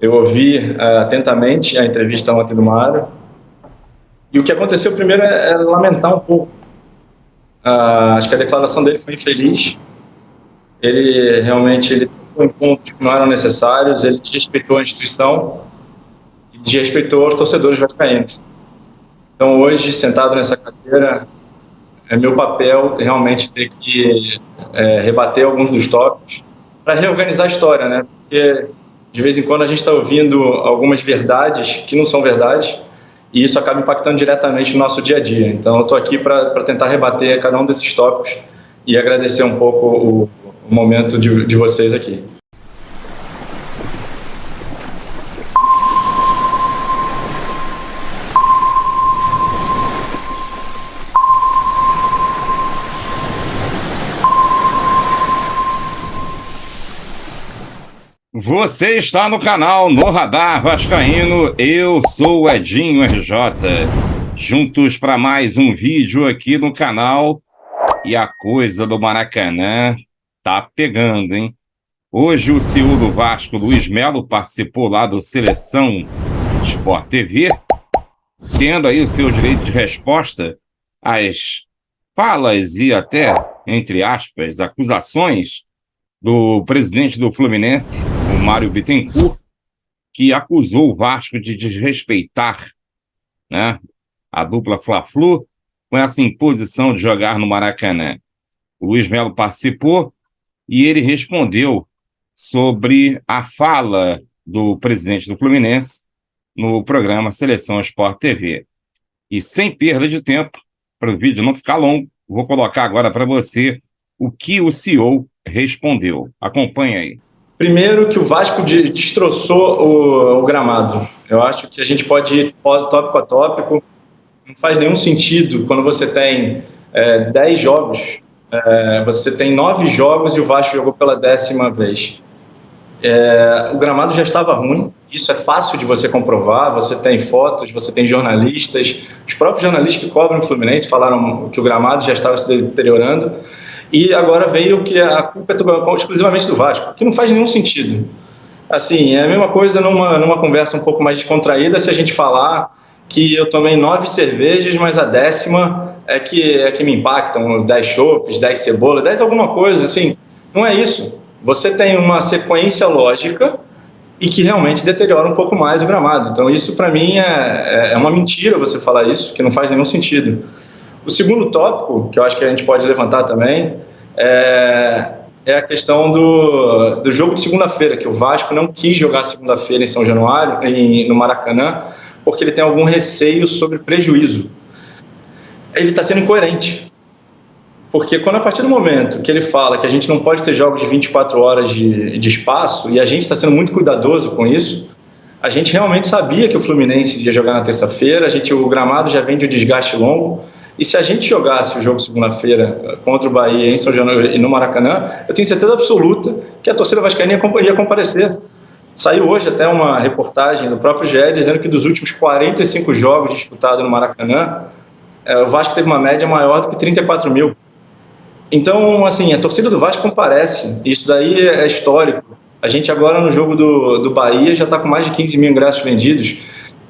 Eu ouvi atentamente a entrevista ontem do Mário, e o que aconteceu primeiro é lamentar um pouco. Acho que a declaração dele foi infeliz. Ele tocou em pontos que não eram necessários, ele desrespeitou a instituição e desrespeitou os torcedores vascaínos. Então, hoje, sentado nessa cadeira, é meu papel realmente ter que rebater alguns dos tópicos para reorganizar a história, né? Porque de vez em quando a gente está ouvindo algumas verdades que não são verdades e isso acaba impactando diretamente no nosso dia a dia. Então, eu estou aqui para tentar rebater cada um desses tópicos e agradecer um pouco o momento de vocês aqui. Você está no canal No Radar Vascaíno, eu sou o Edinho RJ. Juntos para mais um vídeo aqui no canal e a coisa do Maracanã tá pegando, hein? Hoje o CEO do Vasco, Luiz Melo, participou lá do Seleção Sport TV, tendo aí o seu direito de resposta às falas e até, entre aspas, acusações do presidente do Fluminense, o Mário Bittencourt, que acusou o Vasco de desrespeitar, né, a dupla Fla-Flu com essa imposição de jogar no Maracanã. O Luiz Melo participou e ele respondeu sobre a fala do presidente do Fluminense no programa Seleção Sport TV. E sem perda de tempo, para o vídeo não ficar longo, vou colocar agora para você o que o CEO respondeu. Acompanhe aí. Primeiro que o Vasco destroçou o gramado. Eu acho que a gente pode ir tópico a tópico. Não faz nenhum sentido quando você tem 10 jogos, você tem 9 jogos e o Vasco jogou pela 10ª vez. O gramado já estava ruim, isso é fácil de você comprovar, você tem fotos, você tem jornalistas, os próprios jornalistas que cobrem o Fluminense falaram que o gramado já estava se deteriorando, e agora veio que a culpa é exclusivamente do Vasco, que não faz nenhum sentido. Assim, é a mesma coisa numa conversa um pouco mais descontraída se a gente falar que eu tomei 9 cervejas, mas a 10ª é que me impactam, 10 chopes, 10 cebola, 10 alguma coisa, assim, não é isso. Você tem uma sequência lógica e que realmente deteriora um pouco mais o gramado. Então, isso para mim é uma mentira você falar isso, que não faz nenhum sentido. O segundo tópico, que eu acho que a gente pode levantar também, é a questão do jogo de segunda-feira, que o Vasco não quis jogar segunda-feira em São Januário, no Maracanã, porque ele tem algum receio sobre prejuízo. Ele está sendo incoerente. Porque quando a partir do momento que ele fala que a gente não pode ter jogos de 24 horas de espaço, e a gente está sendo muito cuidadoso com isso, a gente realmente sabia que o Fluminense ia jogar na terça-feira, o gramado já vem de um desgaste longo, e se a gente jogasse o jogo segunda-feira contra o Bahia em São Januário e no Maracanã, eu tenho certeza absoluta que a torcida vascaína ia comparecer. Saiu hoje até uma reportagem do próprio GE dizendo que dos últimos 45 jogos disputados no Maracanã, o Vasco teve uma média maior do que 34 mil. Então, assim, a torcida do Vasco comparece, isso daí é histórico. A gente agora no jogo do Bahia já está com mais de 15 mil ingressos vendidos.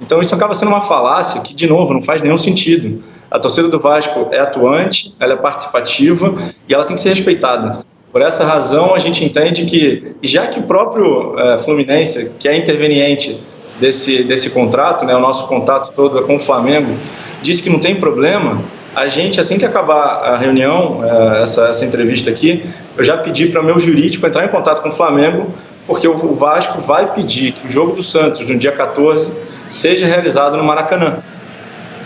Então isso acaba sendo uma falácia que, de novo, não faz nenhum sentido. A torcida do Vasco é atuante, ela é participativa e ela tem que ser respeitada. Por essa razão, a gente entende que, já que o próprio Fluminense, que é interveniente desse contrato, né, o nosso contato todo é com o Flamengo, disse que não tem problema, a gente, assim que acabar a reunião, essa entrevista aqui, eu já pedi para o meu jurídico entrar em contato com o Flamengo, porque o Vasco vai pedir que o jogo do Santos, no dia 14, seja realizado no Maracanã.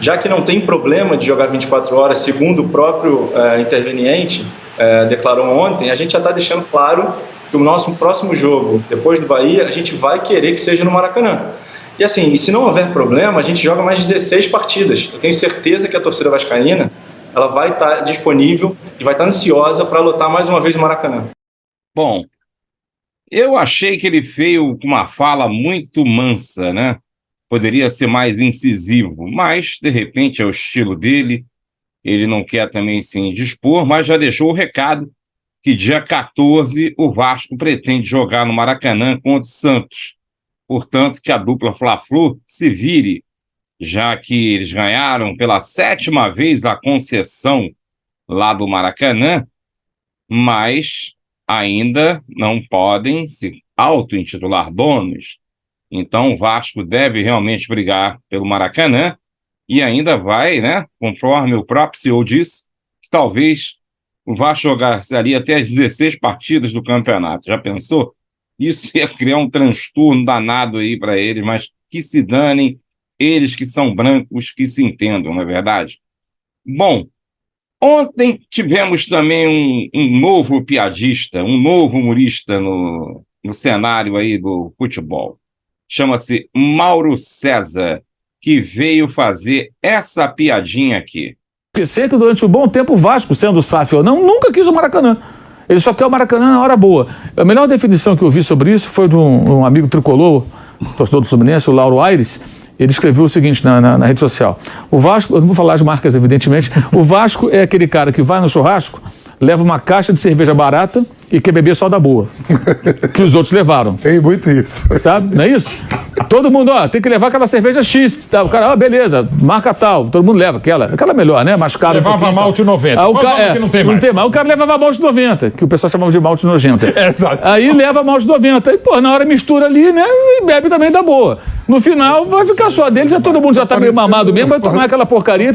Já que não tem problema de jogar 24 horas, segundo o próprio interveniente declarou ontem, a gente já está deixando claro que o nosso próximo jogo, depois do Bahia, a gente vai querer que seja no Maracanã. E assim, se não houver problema, a gente joga mais 16 partidas. Eu tenho certeza que a torcida vascaína ela vai estar disponível e vai estar ansiosa para lotar mais uma vez o Maracanã. Bom, eu achei que ele veio com uma fala muito mansa, né? Poderia ser mais incisivo, mas, de repente, é o estilo dele. Ele não quer também se indispor, mas já deixou o recado que dia 14 o Vasco pretende jogar no Maracanã contra o Santos. portanto, que a dupla Fla-Flu se vire, já que eles ganharam pela 7ª vez a concessão lá do Maracanã, mas ainda não podem se auto-intitular donos. Então o Vasco deve realmente brigar pelo Maracanã e ainda vai, né, conforme o próprio CEO disse, que talvez o Vasco jogaria até as 16 partidas do campeonato. Já pensou? Isso ia criar um transtorno danado aí para eles, mas que se danem, eles que são brancos, que se entendam, não é verdade? Bom, ontem tivemos também um novo piadista, um novo humorista no cenário aí do futebol. Chama-se Mauro César, que veio fazer essa piadinha aqui. Pensei que durante um bom tempo o Vasco, sendo SAF ou não, nunca quis o Maracanã. Ele só quer o Maracanã na hora boa. A melhor definição que eu vi sobre isso foi de um amigo tricolor, torcedor do Fluminense, o Lauro Aires. Ele escreveu o seguinte na rede social: o Vasco, eu não vou falar as marcas evidentemente, o Vasco é aquele cara que vai no churrasco, leva uma caixa de cerveja barata e quer beber só da boa, que os outros levaram. Tem muito isso. Sabe? Não é isso? Todo mundo, tem que levar aquela cerveja X. Tá? O cara, beleza, marca tal. Todo mundo leva aquela melhor, né? Mais cara. Levava malte 90. O cara, que não tem mais. Não tem mais. O cara levava malte 90, que o pessoal chamava de malte nojenta. Exato. Aí leva malte 90. E, pô, na hora mistura ali, né? E bebe também da boa. No final, vai ficar só dele, todo mundo já tá meio mamado mesmo, vai tomar aquela porcaria.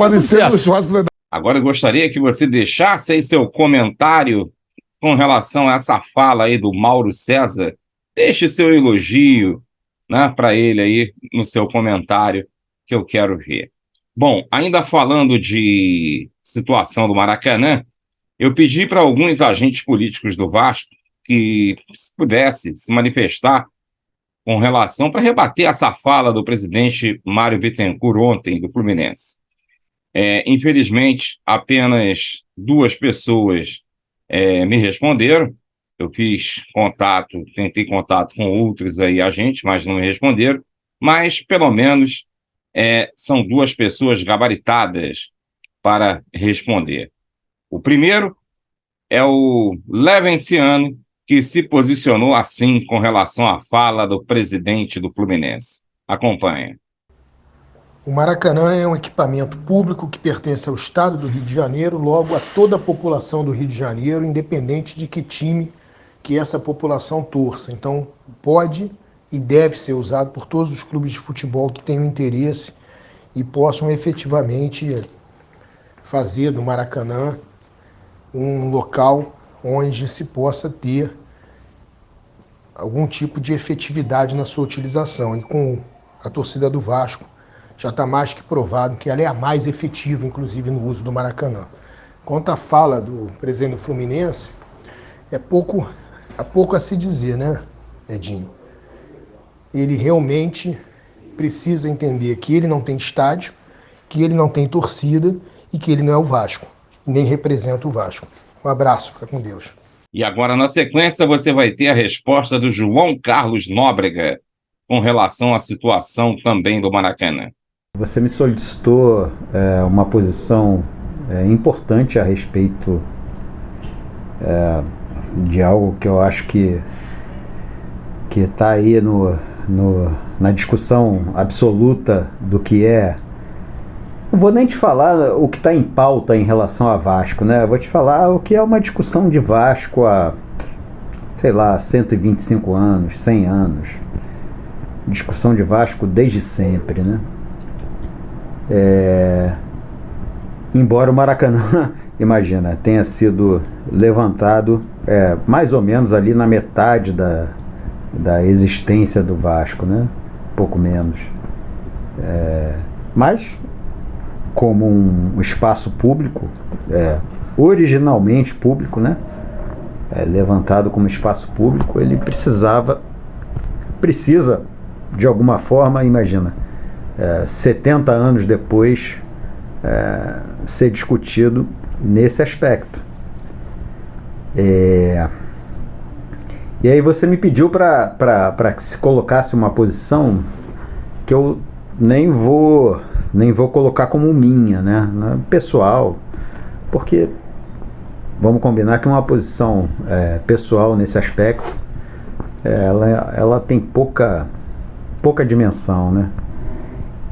Agora eu gostaria que você deixasse aí seu comentário com relação a essa fala aí do Mauro César. Deixe seu elogio, né, para ele aí no seu comentário, que eu quero ver. Bom, ainda falando de situação do Maracanã, eu pedi para alguns agentes políticos do Vasco que se pudesse se manifestar com relação para rebater essa fala do presidente Mário Bittencourt ontem, do Fluminense. Infelizmente, apenas 2 pessoas me responderam. Eu fiz contato, tentei contato com outros aí agentes, mas não me responderam. Mas, pelo menos, são 2 pessoas gabaritadas para responder. O primeiro é o Levenciano, que se posicionou assim com relação à fala do presidente do Fluminense. Acompanhe. O Maracanã é um equipamento público que pertence ao Estado do Rio de Janeiro, logo a toda a população do Rio de Janeiro, independente de que time que essa população torça. Então, pode e deve ser usado por todos os clubes de futebol que tenham interesse e possam efetivamente fazer do Maracanã um local onde se possa ter algum tipo de efetividade na sua utilização. E com a torcida do Vasco, já está mais que provado que ela é a mais efetiva, inclusive, no uso do Maracanã. Quanto à fala do presidente do Fluminense, há pouco a se dizer, né, Edinho? Ele realmente precisa entender que ele não tem estádio, que ele não tem torcida e que ele não é o Vasco, nem representa o Vasco. Um abraço, fica com Deus. E agora, na sequência, você vai ter a resposta do João Carlos Nóbrega com relação à situação também do Maracanã. Você me solicitou uma posição importante a respeito de algo que eu acho que está aí na discussão absoluta do que é. Não vou nem te falar o que está em pauta em relação a Vasco, né? Eu vou te falar o que é uma discussão de Vasco há, sei lá, 125 anos, 100 anos. Discussão de Vasco desde sempre, né? Embora o Maracanã, imagina, tenha sido levantado mais ou menos ali na metade da existência do Vasco, né? Pouco menos. Mas, como um espaço público, originalmente público, né? Levantado como espaço público, ele precisa, de alguma forma, imagina, 70 anos depois, ser discutido nesse aspecto. E aí você me pediu para que se colocasse uma posição que eu nem vou colocar como minha, né? Pessoal, porque vamos combinar que uma posição pessoal nesse aspecto, ela tem pouca pouca dimensão, né?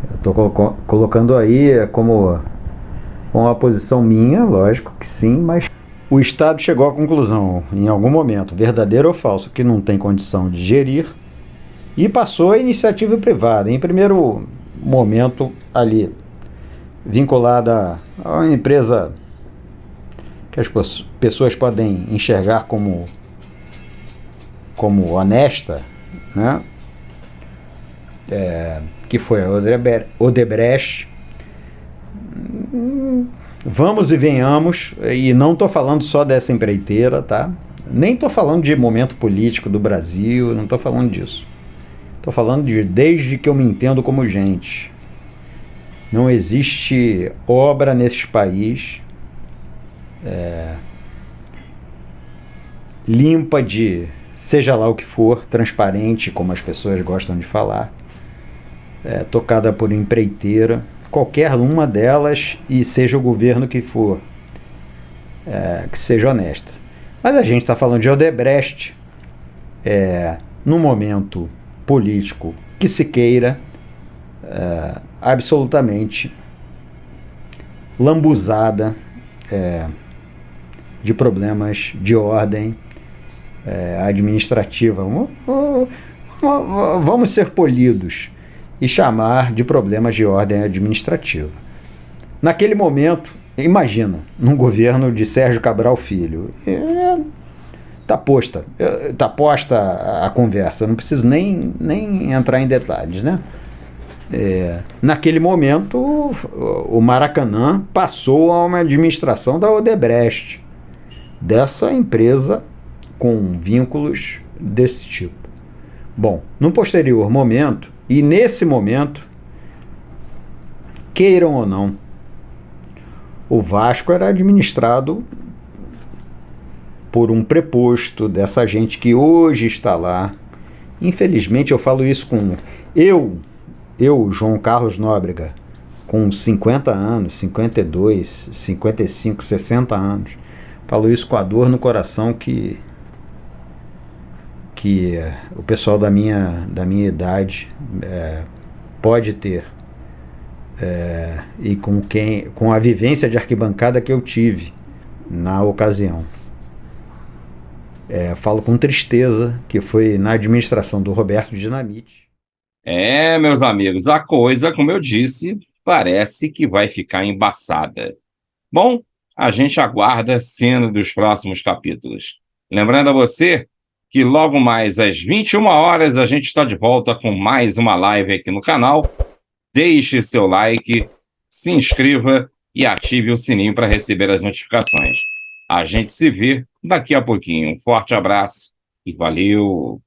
Eu estou colocando aí como uma posição minha, lógico que sim, mas o Estado chegou à conclusão, em algum momento, verdadeiro ou falso, que não tem condição de gerir e passou a iniciativa privada. Em primeiro momento, ali, vinculada a uma empresa que as pessoas podem enxergar como honesta, né? Que foi a Odebrecht. Vamos e venhamos, e não estou falando só dessa empreiteira, tá? Nem estou falando de momento político do Brasil, não estou falando disso. Estou falando de desde que eu me entendo como gente. Não existe obra nesse país limpa de seja lá o que for, transparente, como as pessoas gostam de falar, tocada por empreiteira, qualquer uma delas, e seja o governo que for, que seja honesta. Mas a gente está falando de Odebrecht, num momento político que se queira, absolutamente lambuzada de problemas de ordem administrativa. Vamos ser polidos e chamar de problemas de ordem administrativa. Naquele momento, imagina, num governo de Sérgio Cabral Filho, está posta a conversa, eu não preciso nem entrar em detalhes, né? Naquele momento, o Maracanã passou a uma administração da Odebrecht, dessa empresa com vínculos desse tipo. Bom, no posterior momento, e nesse momento, queiram ou não, o Vasco era administrado por um preposto dessa gente que hoje está lá. Infelizmente, eu falo isso com eu, João Carlos Nóbrega, com 50 anos, 52, 55, 60 anos. Falo isso com a dor no coração que o pessoal da minha idade pode ter, e com a vivência de arquibancada que eu tive na ocasião. Falo com tristeza que foi na administração do Roberto Dinamite. Meus amigos, a coisa, como eu disse, parece que vai ficar embaçada. Bom, a gente aguarda a cena dos próximos capítulos. Lembrando a você que logo mais às 21 horas a gente está de volta com mais uma live aqui no canal. Deixe seu like, se inscreva e ative o sininho para receber as notificações. A gente se vê daqui a pouquinho. Um forte abraço e valeu!